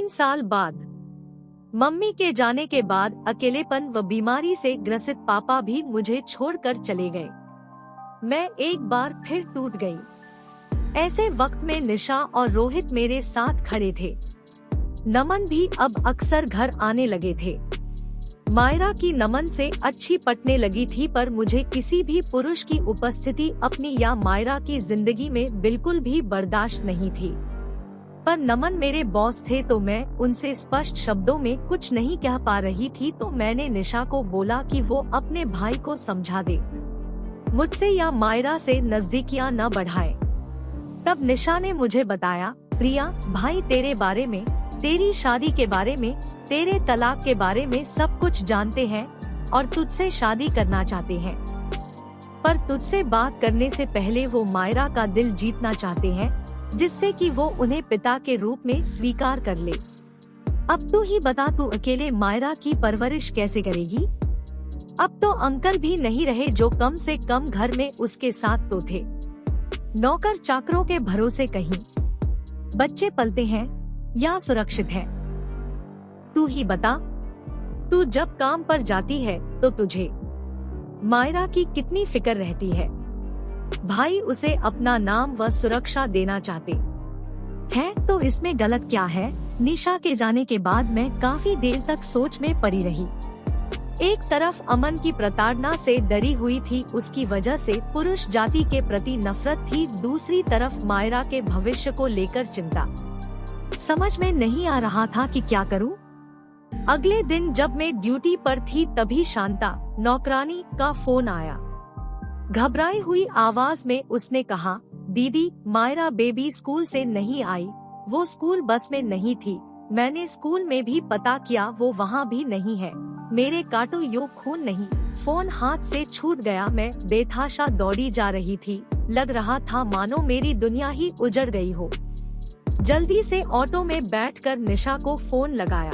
3 साल बाद मम्मी के जाने के बाद अकेलेपन व बीमारी से ग्रसित पापा भी मुझे छोड़कर चले गए। मैं एक बार फिर टूट गई। ऐसे वक्त में निशा और रोहित मेरे साथ खड़े थे। नमन भी अब अक्सर घर आने लगे थे। मायरा की नमन से अच्छी पटने लगी थी, पर मुझे किसी भी पुरुष की उपस्थिति अपनी या मायरा की जिंदगी में बिल्कुल भी बर्दाश्त नहीं थी। पर नमन मेरे बॉस थे तो मैं उनसे स्पष्ट शब्दों में कुछ नहीं कह पा रही थी, तो मैंने निशा को बोला कि वो अपने भाई को समझा दे, मुझसे या मायरा से नजदीकियां न बढ़ाए। तब निशा ने मुझे बताया, प्रिया भाई तेरे बारे में, तेरी शादी के बारे में, तेरे तलाक के बारे में सब कुछ जानते हैं और तुझसे शादी करना चाहते हैं, पर तुझसे बात करने से पहले वो मायरा का दिल जीतना चाहते हैं, जिससे कि वो उन्हें पिता के रूप में स्वीकार कर ले। अब तू ही बता, तू अकेले मायरा की परवरिश कैसे करेगी? अब तो अंकल भी नहीं रहे जो कम से कम घर में उसके साथ तो थे। नौकर चाकरों के भरोसे कहीं बच्चे पलते हैं या सुरक्षित है? तू ही बता। तू जब काम पर जाती है तो तुझे मायरा की कितनी फिक्र रहती है। भाई उसे अपना नाम व सुरक्षा देना चाहते हैं, तो इसमें गलत क्या है? निशा के जाने के बाद मैं काफी देर तक सोच में पड़ी रही। एक तरफ अमन की प्रताड़ना से डरी हुई थी, उसकी वजह से पुरुष जाति के प्रति नफरत थी, दूसरी तरफ मायरा के भविष्य को लेकर चिंता। समझ में नहीं आ रहा था कि क्या करूं। अगले दिन जब मैं ड्यूटी पर थी तभी शांता नौकरानी का फोन आया। घबराई हुई आवाज में उसने कहा, दीदी मायरा बेबी स्कूल से नहीं आई, वो स्कूल बस में नहीं थी। मैंने स्कूल में भी पता किया, वो वहाँ भी नहीं है। मेरे काटो यो खून नहीं। फोन हाथ से छूट गया। मैं बेतहाशा दौड़ी जा रही थी। लग रहा था मानो मेरी दुनिया ही उजड़ गई हो। जल्दी से ऑटो में बैठकर निशा को फोन लगाया।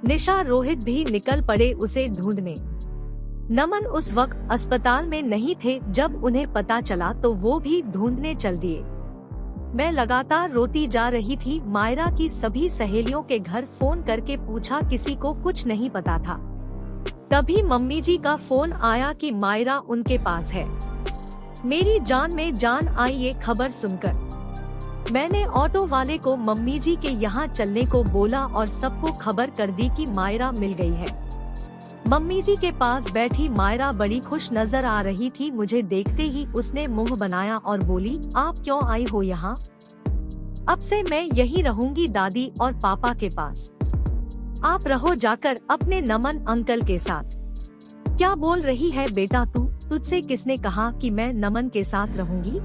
निशा रोहित भी निकल पड़े उसे ढूंढने। नमन उस वक्त अस्पताल में नहीं थे। जब उन्हें पता चला तो वो भी ढूंढने चल दिए। मैं लगातार रोती जा रही थी। मायरा की सभी सहेलियों के घर फोन करके पूछा, किसी को कुछ नहीं पता था। तभी मम्मी जी का फोन आया कि मायरा उनके पास है। मेरी जान में जान आई ये खबर सुनकर। मैंने ऑटो वाले को मम्मी जी के यहाँ चलने को बोला और सबको खबर कर दी कि मायरा मिल गई है। मम्मी जी के पास बैठी मायरा बड़ी खुश नजर आ रही थी। मुझे देखते ही उसने मुंह बनाया और बोली, आप क्यों आई हो यहाँ? अब से मैं यहीं रहूंगी दादी और पापा के पास। आप रहो जाकर अपने नमन अंकल के साथ। क्या बोल रही है बेटा तू? तुझसे किसने कहा कि मैं नमन के साथ रहूंगी?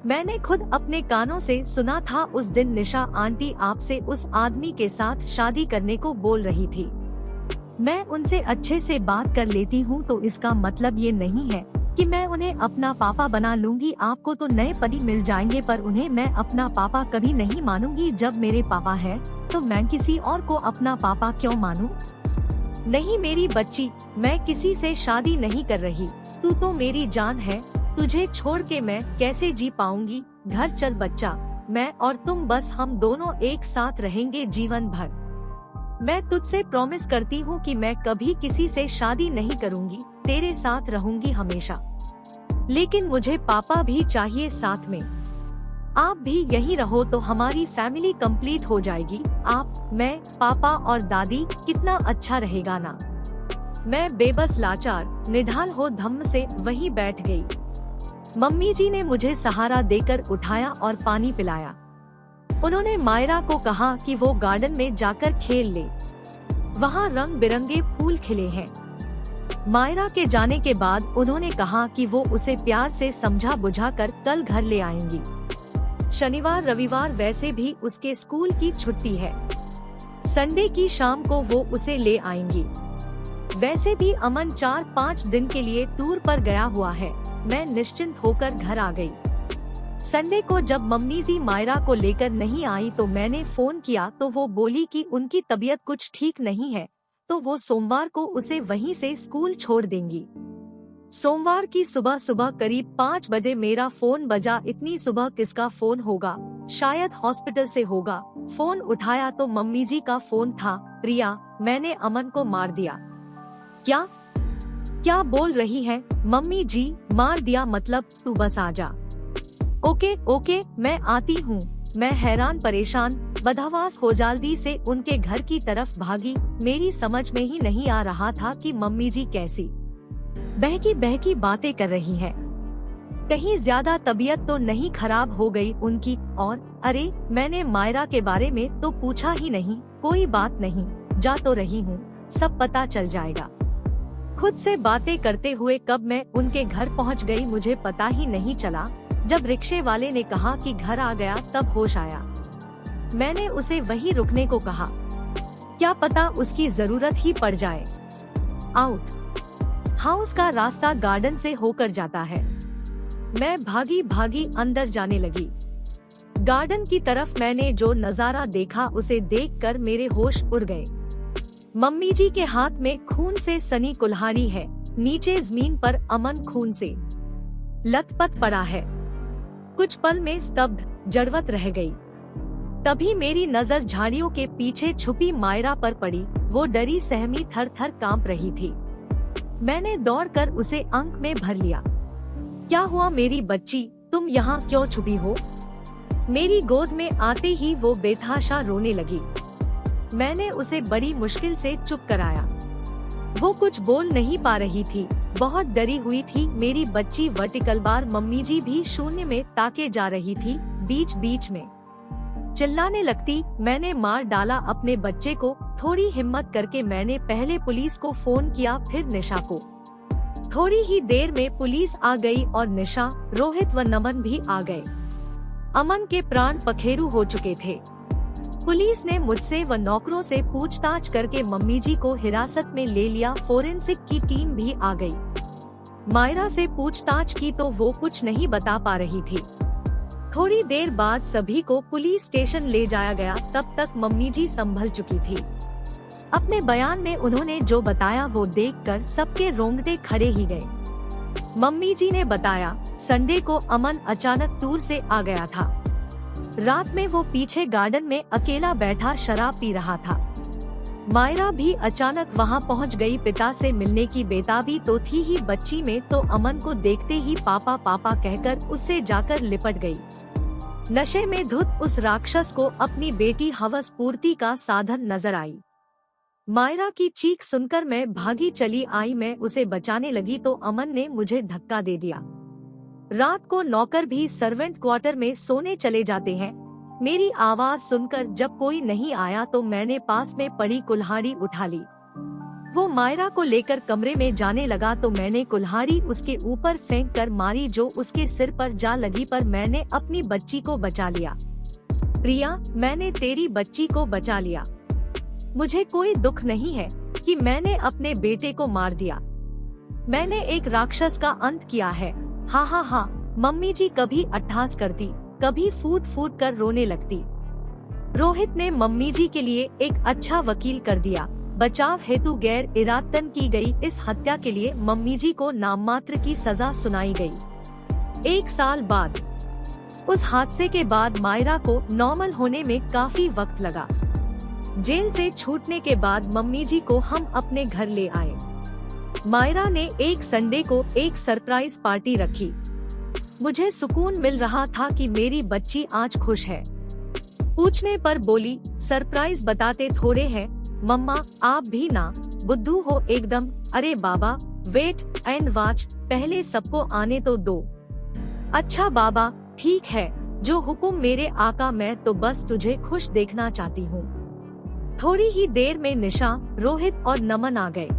मैंने खुद अपने कानों से सुना था। उस दिन निशा आंटी आपसे उस आदमी के साथ शादी करने को बोल रही थी। मैं उनसे अच्छे से बात कर लेती हूँ, तो इसका मतलब ये नहीं है कि मैं उन्हें अपना पापा बना लूंगी। आपको तो नए पति मिल जाएंगे, पर उन्हें मैं अपना पापा कभी नहीं मानूंगी। जब मेरे पापा है तो मैं किसी और को अपना पापा क्यों मानूं? नहीं मेरी बच्ची, मैं किसी से शादी नहीं कर रही। तू तो मेरी जान है, तुझे छोड़ के मैं कैसे जी पाऊंगी। घर चल बच्चा, मैं और तुम बस हम दोनों एक साथ रहेंगे जीवन भर। मैं तुझसे प्रॉमिस करती हूँ कि मैं कभी किसी से शादी नहीं करूँगी, तेरे साथ रहूंगी हमेशा। लेकिन मुझे पापा भी चाहिए साथ में। आप भी यहीं रहो तो हमारी फैमिली कंप्लीट हो जाएगी। आप, मैं, पापा और दादी, कितना अच्छा रहेगा ना। मैं बेबस लाचार निढाल हो धम्म से वहीं बैठ गई। मम्मी जी ने मुझे सहारा देकर उठाया और पानी पिलाया। उन्होंने मायरा को कहा कि वो गार्डन में जाकर खेल ले, वहाँ रंग बिरंगे फूल खिले हैं। मायरा के जाने के बाद उन्होंने कहा कि वो उसे प्यार से समझा बुझाकर कल घर ले आएंगी। शनिवार रविवार वैसे भी उसके स्कूल की छुट्टी है। संडे की शाम को वो उसे ले आएंगी। वैसे भी अमन 4-5 दिन के लिए टूर पर गया हुआ है। मैं निश्चिंत होकर घर आ गई। संडे को जब मम्मी जी मायरा को लेकर नहीं आई तो मैंने फोन किया तो वो बोली कि उनकी तबीयत कुछ ठीक नहीं है, तो वो सोमवार को उसे वहीं से स्कूल छोड़ देंगी। सोमवार की सुबह सुबह करीब 5 बजे मेरा फोन बजा। इतनी सुबह किसका फोन होगा, शायद हॉस्पिटल से होगा। फोन उठाया तो मम्मी जी का फोन था। प्रिया, मैंने अमन को मार दिया। क्या क्या बोल रही है मम्मी जी? मार दिया मतलब? तू बस आ जा। ओके ओके, मैं आती हूँ। मैं हैरान परेशान बदहवास हो जल्दी से उनके घर की तरफ भागी। मेरी समझ में ही नहीं आ रहा था कि मम्मी जी कैसी बहकी बहकी बातें कर रही हैं। कहीं ज्यादा तबीयत तो नहीं खराब हो गई उनकी? और अरे, मैंने मायरा के बारे में तो पूछा ही नहीं। कोई बात नहीं, जा तो रही हूँ, सब पता चल जाएगा। खुद से बातें करते हुए कब मैं उनके घर पहुँच गई मुझे पता ही नहीं चला। जब रिक्शे वाले ने कहा कि घर आ गया तब होश आया। मैंने उसे वहीं रुकने को कहा, क्या पता उसकी जरूरत ही पड़ जाए। आउट हाउस का रास्ता गार्डन से होकर जाता है। मैं भागी भागी अंदर जाने लगी। गार्डन की तरफ मैंने जो नजारा देखा उसे देखकर मेरे होश उड़ गए। मम्मी जी के हाथ में खून से सनी कुल्हाड़ी है। नीचे जमीन पर अमन खून से लथपथ पड़ा है। कुछ पल में स्तब्ध जड़वत रह गई। तभी मेरी नजर झाड़ियों के पीछे छुपी मायरा पर पड़ी। वो डरी सहमी थर थर कांप रही थी। मैंने दौड़कर उसे आंख में भर लिया। क्या हुआ मेरी बच्ची, तुम यहाँ क्यों छुपी हो? मेरी गोद में आते ही वो बेतहाशा रोने लगी। मैंने उसे बड़ी मुश्किल से चुप कराया। वो कुछ बोल नहीं पा रही थी, बहुत डरी हुई थी मेरी बच्ची। वर्टिकल बार मम्मी जी भी शून्य में ताके जा रही थी। बीच बीच में चिल्लाने लगती। मैंने मार डाला अपने बच्चे को। थोड़ी हिम्मत करके मैंने पहले पुलिस को फोन किया, फिर निशा को। थोड़ी ही देर में पुलिस आ गई और निशा, रोहित व नमन भी आ गए। अमन के प्राण पखेरु हो चुके थे। पुलिस ने मुझसे व नौकरों से पूछताछ करके मम्मी जी को हिरासत में ले लिया। फोरेंसिक की टीम भी आ गई। मायरा से पूछताछ की तो वो कुछ नहीं बता पा रही थी। थोड़ी देर बाद सभी को पुलिस स्टेशन ले जाया गया। तब तक मम्मी जी संभल चुकी थी। अपने बयान में उन्होंने जो बताया वो देखकर सबके रोंगटे खड़े ही गए। मम्मी जी ने बताया, संडे को अमन अचानक टूर से आ गया था। रात में वो पीछे गार्डन में अकेला बैठा शराब पी रहा था। मायरा भी अचानक वहां पहुंच गई। पिता से मिलने की बेताबी तो थी ही बच्ची में, तो अमन को देखते ही पापा पापा कहकर उससे जाकर लिपट गई। नशे में धुत उस राक्षस को अपनी बेटी हवस पूर्ति का साधन नजर आई। मायरा की चीख सुनकर मैं भागी चली आई। मैं उसे बचाने लगी तो अमन ने मुझे धक्का दे दिया। रात को नौकर भी सर्वेंट क्वार्टर में सोने चले जाते हैं। मेरी आवाज सुनकर जब कोई नहीं आया तो मैंने पास में पड़ी कुल्हाड़ी उठा ली। वो मायरा को लेकर कमरे में जाने लगा तो मैंने कुल्हाड़ी उसके ऊपर फेंक कर मारी, जो उसके सिर पर जा लगी, पर मैंने अपनी बच्ची को बचा लिया। प्रिया, मैंने तेरी बच्ची को बचा लिया। मुझे कोई दुख नहीं है कि मैंने अपने बेटे को मार दिया। मैंने एक राक्षस का अंत किया है। हाँ हाँ हाँ। मम्मी जी कभी अट्ठास करती, कभी फूट फूट कर रोने लगती। रोहित ने मम्मी जी के लिए एक अच्छा वकील कर दिया। बचाव हेतु गैर इरादतन की गई इस हत्या के लिए मम्मी जी को नाममात्र की सजा सुनाई गई। 1 साल बाद उस हादसे के बाद मायरा को नॉर्मल होने में काफी वक्त लगा। जेल से छूटने के बाद मम्मी जी को हम अपने घर ले आए। मायरा ने एक संडे को एक सरप्राइज पार्टी रखी। मुझे सुकून मिल रहा था कि मेरी बच्ची आज खुश है। पूछने पर बोली, सरप्राइज बताते थोड़े हैं मम्मा, आप भी ना बुद्धू हो एकदम। अरे बाबा, वेट एंड वॉच, पहले सबको आने तो दो। अच्छा बाबा, ठीक है, जो हुक्म मेरे आका। मैं तो बस तुझे खुश देखना चाहती हूँ। थोड़ी ही देर में निशा, रोहित और नमन आ गए।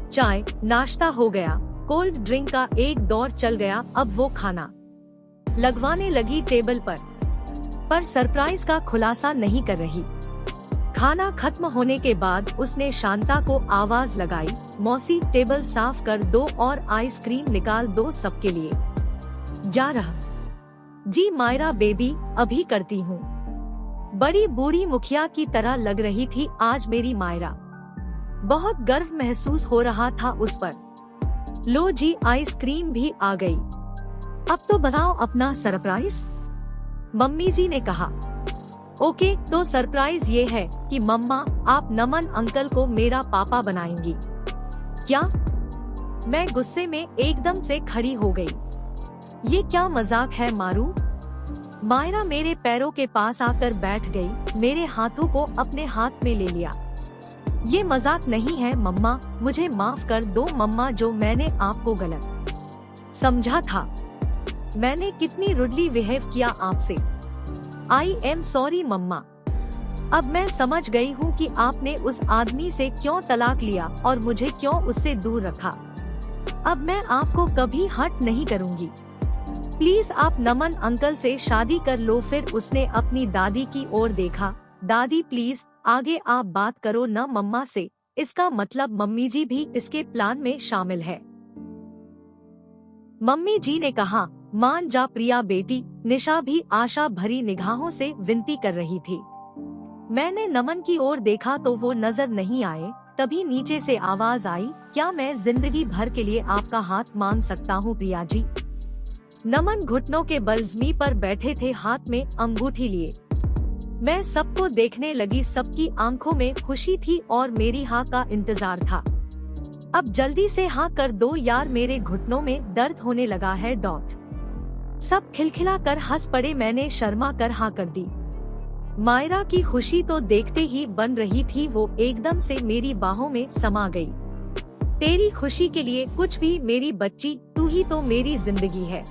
चाय नाश्ता हो गया, कोल्ड ड्रिंक का एक दौर चल गया। अब वो खाना लगवाने लगी टेबल पर सरप्राइज का खुलासा नहीं कर रही। खाना खत्म होने के बाद उसने शांता को आवाज लगाई, मौसी टेबल साफ कर दो और आइसक्रीम निकाल दो सबके लिए। जा रहा जी मायरा बेबी, अभी करती हूँ। बड़ी बूढ़ी मुखिया की तरह लग रही थी आज मेरी मायरा। बहुत गर्व महसूस हो रहा था उस पर। लो जी, आइसक्रीम भी आ गई। अब तो बताओ अपना सरप्राइज। मम्मी जी ने कहा। ओके, तो सरप्राइज ये है कि मम्मा, आप नमन अंकल को मेरा पापा बनाएंगी। क्या? मैं गुस्से में एकदम से खड़ी हो गई। ये क्या मजाक है मारू? मायरा मेरे पैरों के पास आकर बैठ गई, मेरे हाथों को अपने हाथ में ले लिया। ये मजाक नहीं है मम्मा, मुझे माफ कर दो मम्मा, जो मैंने आपको गलत समझा था। मैंने कितनी रुडली बिहेव किया आपसे। आई एम सॉरी मम्मा। अब मैं समझ गई हूँ कि आपने उस आदमी से क्यों तलाक लिया और मुझे क्यों उससे दूर रखा। अब मैं आपको कभी हर्ट नहीं करूँगी। प्लीज आप नमन अंकल से शादी कर लो। फिर उसने अपनी दादी की ओर देखा। दादी प्लीज आगे आप बात करो न मम्मा से, इसका मतलब मम्मी जी भी इसके प्लान में शामिल है। मम्मी जी ने कहा, मान जा प्रिया बेटी। निशा भी आशा भरी निगाहों से विनती कर रही थी। मैंने नमन की ओर देखा तो वो नजर नहीं आए। तभी नीचे से आवाज आई, क्या मैं जिंदगी भर के लिए आपका हाथ मांग सकता हूँ प्रिया जी? नमन घुटनों के बल ज़मीन पर बैठे थे, हाथ में अंगूठी लिए। मैं सबको देखने लगी, सबकी आंखों में खुशी थी और मेरी हाँ का इंतजार था। अब जल्दी से हाँ कर दो यार, मेरे घुटनों में दर्द होने लगा है डॉट। सब खिलखिला कर हंस पड़े। मैंने शर्मा कर हाँ कर दी। मायरा की खुशी तो देखते ही बन रही थी, वो एकदम से मेरी बाहों में समा गई। तेरी खुशी के लिए कुछ भी मेरी बच्ची, तू ही तो मेरी जिंदगी है।